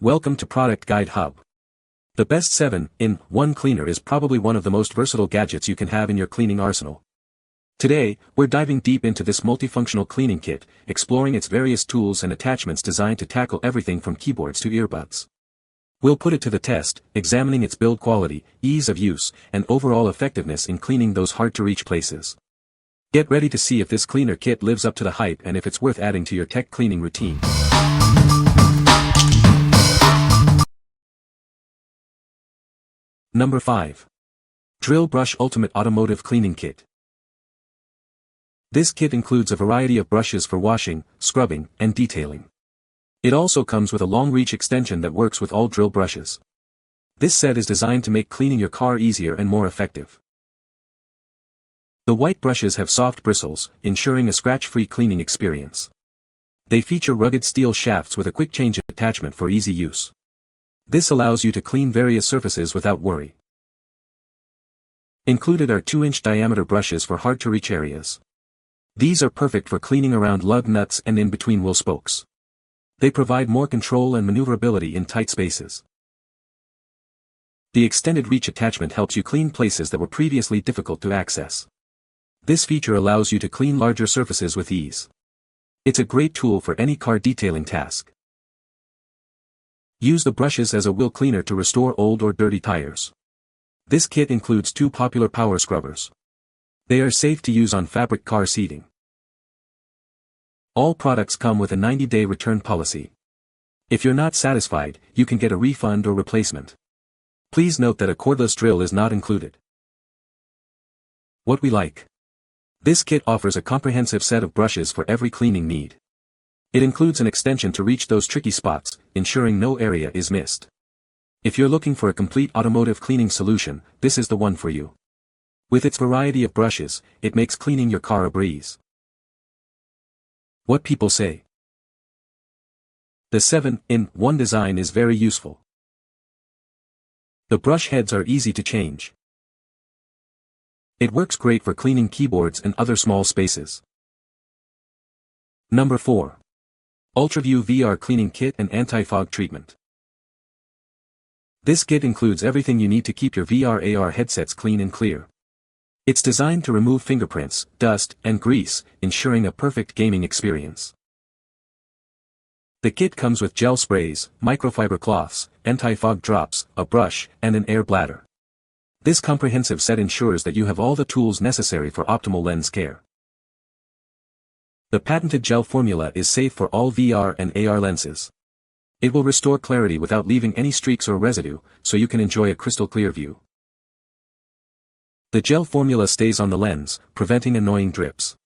Welcome to Product Guide Hub. The best 7-in-1 cleaner is probably one of the most versatile gadgets you can have in your cleaning arsenal. Today, we're diving deep into this multifunctional cleaning kit, exploring its various tools and attachments designed to tackle everything from keyboards to earbuds. We'll put it to the test, examining its build quality, ease of use, and overall effectiveness in cleaning those hard-to-reach places. Get ready to see if this cleaner kit lives up to the hype and if it's worth adding to your tech cleaning routine. Number 5. Drillbrush Ultimate Automotive Cleaning Kit. This kit includes a variety of brushes for washing, scrubbing, and detailing. It also comes with a long-reach extension that works with all drill brushes. This set is designed to make cleaning your car easier and more effective. The white brushes have soft bristles, ensuring a scratch-free cleaning experience. They feature rugged steel shafts with a quick-change attachment for easy use. This allows you to clean various surfaces without worry. Included are 2-inch diameter brushes for hard-to-reach areas. These are perfect for cleaning around lug nuts and in between wheel spokes. They provide more control and maneuverability in tight spaces. The extended reach attachment helps you clean places that were previously difficult to access. This feature allows you to clean larger surfaces with ease. It's a great tool for any car detailing task. Use the brushes as a wheel cleaner to restore old or dirty tires. This kit includes 2 popular power scrubbers. They are safe to use on fabric car seating. All products come with a 90-day return policy. If you're not satisfied, you can get a refund or replacement. Please note that a cordless drill is not included. What we like. This kit offers a comprehensive set of brushes for every cleaning need. It includes an extension to reach those tricky spots, ensuring no area is missed. If you're looking for a complete automotive cleaning solution, this is the one for you. With its variety of brushes, it makes cleaning your car a breeze. What people say. The 7-in-1 design is very useful. The brush heads are easy to change. It works great for cleaning keyboards and other small spaces. Number 4. UltraVue VR Cleaning Kit and Anti-Fog Treatment. This kit includes everything you need to keep your VR/AR headsets clean and clear. It's designed to remove fingerprints, dust, and grease, ensuring a perfect gaming experience. The kit comes with gel sprays, microfiber cloths, anti-fog drops, a brush, and an air bladder. This comprehensive set ensures that you have all the tools necessary for optimal lens care. The patented gel formula is safe for all VR and AR lenses. It will restore clarity without leaving any streaks or residue, so you can enjoy a crystal clear view. The gel formula stays on the lens, preventing annoying drips.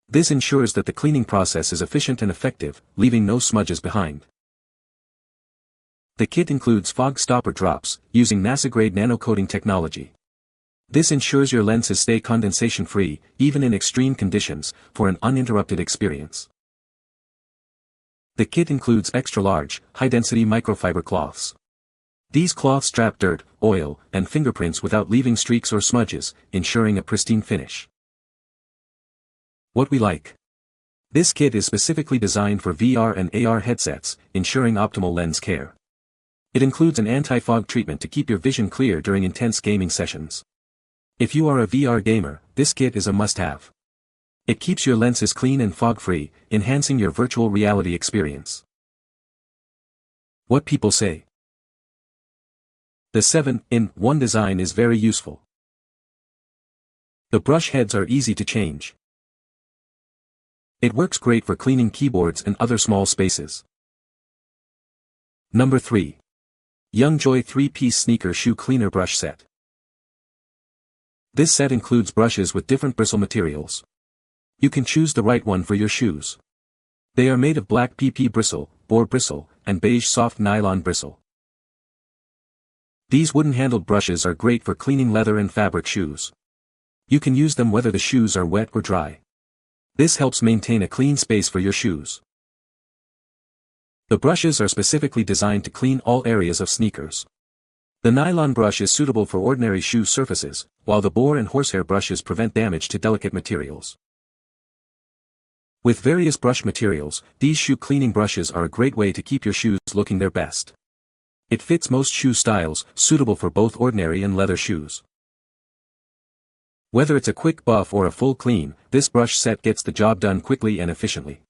This ensures that the cleaning process is efficient and effective, leaving no smudges behind. The kit includes fog stopper drops, using NASA-grade nano-coating technology. This ensures your lenses stay condensation-free, even in extreme conditions, for an uninterrupted experience. The kit includes extra-large, high-density microfiber cloths. These cloths trap dirt, oil, and fingerprints without leaving streaks or smudges, ensuring a pristine finish. What we like. This kit is specifically designed for VR and AR headsets, ensuring optimal lens care. It includes an anti-fog treatment to keep your vision clear during intense gaming sessions. If you are a VR gamer, this kit is a must-have. It keeps your lenses clean and fog-free, enhancing your virtual reality experience. What people say. The 7-in-1 design is very useful. The brush heads are easy to change. It works great for cleaning keyboards and other small spaces. Number 3. YoungJoy 3-piece sneaker shoe cleaner brush set. This set includes brushes with different bristle materials. You can choose the right one for your shoes. They are made of black PP bristle, boar bristle, and beige soft nylon bristle. These wooden-handled brushes are great for cleaning leather and fabric shoes. You can use them whether the shoes are wet or dry. This helps maintain a clean space for your shoes. The brushes are specifically designed to clean all areas of sneakers. The nylon brush is suitable for ordinary shoe surfaces, while the boar and horsehair brushes prevent damage to delicate materials. With various brush materials, these shoe cleaning brushes are a great way to keep your shoes looking their best. It fits most shoe styles, suitable for both ordinary and leather shoes. Whether it's a quick buff or a full clean, this brush set gets the job done quickly and efficiently.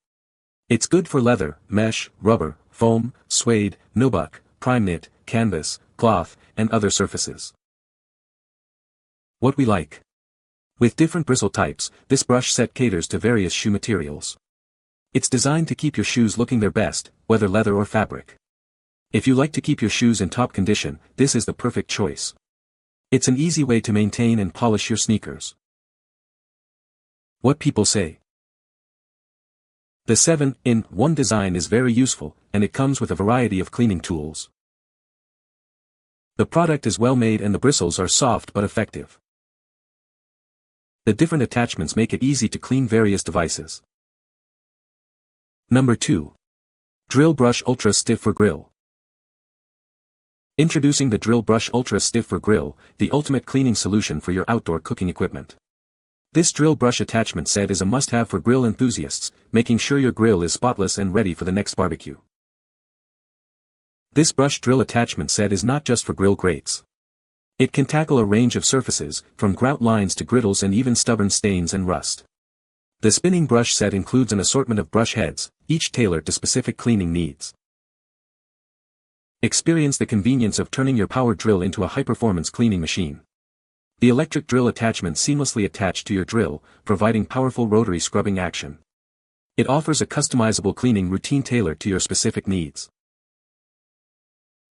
It's good for leather, mesh, rubber, foam, suede, nubuck, prime knit, canvas, cloth, and other surfaces. What we like. With different bristle types, this brush set caters to various shoe materials. It's designed to keep your shoes looking their best, whether leather or fabric. If you like to keep your shoes in top condition, this is the perfect choice. It's an easy way to maintain and polish your sneakers. What people say. The 7-in-1 design is very useful, and it comes with a variety of cleaning tools. The product is well made and the bristles are soft but effective. The different attachments make it easy to clean various devices. Number 2. Drillbrush Ultra Stiff for Grill. Introducing the Drillbrush Ultra Stiff for Grill, the ultimate cleaning solution for your outdoor cooking equipment. This drill brush attachment set is a must-have for grill enthusiasts, making sure your grill is spotless and ready for the next barbecue. This brush drill attachment set is not just for grill grates. It can tackle a range of surfaces, from grout lines to griddles and even stubborn stains and rust. The spinning brush set includes an assortment of brush heads, each tailored to specific cleaning needs. Experience the convenience of turning your power drill into a high-performance cleaning machine. The electric drill attachment seamlessly attached to your drill, providing powerful rotary scrubbing action. It offers a customizable cleaning routine tailored to your specific needs.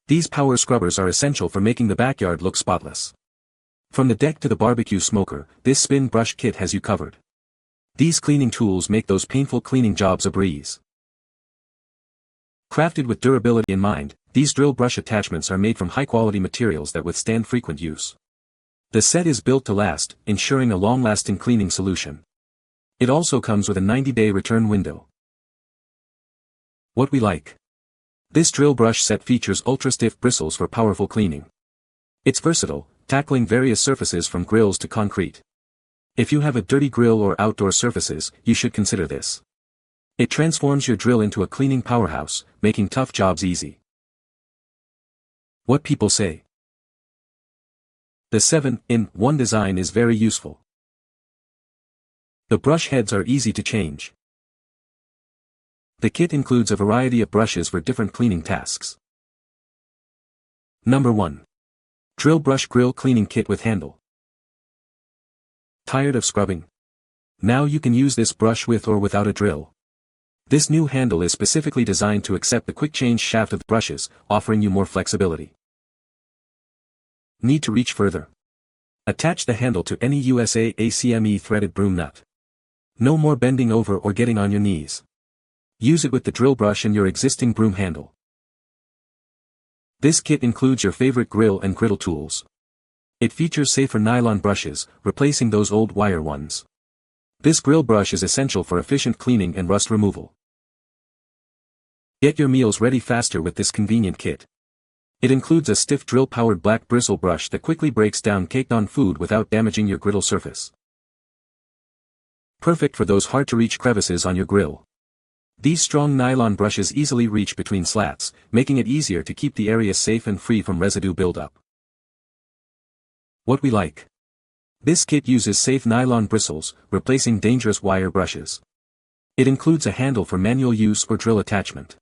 These power scrubbers are essential for making the backyard look spotless. From the deck to the barbecue smoker, this spin brush kit has you covered. These cleaning tools make those painful cleaning jobs a breeze. Crafted with durability in mind, these drill brush attachments are made from high-quality materials that withstand frequent use. The set is built to last, ensuring a long-lasting cleaning solution. It also comes with a 90-day return window. What we like. This drill brush set features ultra-stiff bristles for powerful cleaning. It's versatile, tackling various surfaces from grills to concrete. If you have a dirty grill or outdoor surfaces, you should consider this. It transforms your drill into a cleaning powerhouse, making tough jobs easy. What people say. The 7-in-1 design is very useful. The brush heads are easy to change. The kit includes a variety of brushes for different cleaning tasks. Number 1. Drillbrush Grill Cleaning Kit with Handle. Tired of scrubbing? Now you can use this brush with or without a drill. This new handle is specifically designed to accept the quick change shaft of the brushes, offering you more flexibility. Need to reach further? Attach the handle to any USA ACME threaded broom nut. No more bending over or getting on your knees. Use it with the drill brush and your existing broom handle. This kit includes your favorite grill and griddle tools. It features safer nylon brushes, replacing those old wire ones. This grill brush is essential for efficient cleaning and rust removal. Get your meals ready faster with this convenient kit. It includes a stiff drill-powered black bristle brush that quickly breaks down caked-on food without damaging your griddle surface. Perfect for those hard-to-reach crevices on your grill. These strong nylon brushes easily reach between slats, making it easier to keep the area safe and free from residue buildup. What we like. This kit uses safe nylon bristles, replacing dangerous wire brushes. It includes a handle for manual use or drill attachment.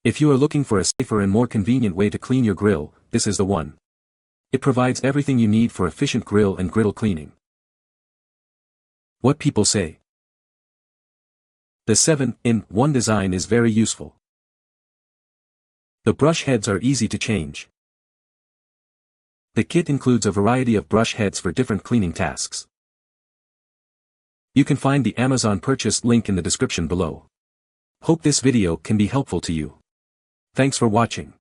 If you are looking for a safer and more convenient way to clean your grill, this is the one. It provides everything you need for efficient grill and griddle cleaning. What people say. The 7-in-1 design is very useful. The brush heads are easy to change. The kit includes a variety of brush heads for different cleaning tasks. You can find the Amazon purchase link in the description below. Hope this video can be helpful to you. Thanks for watching.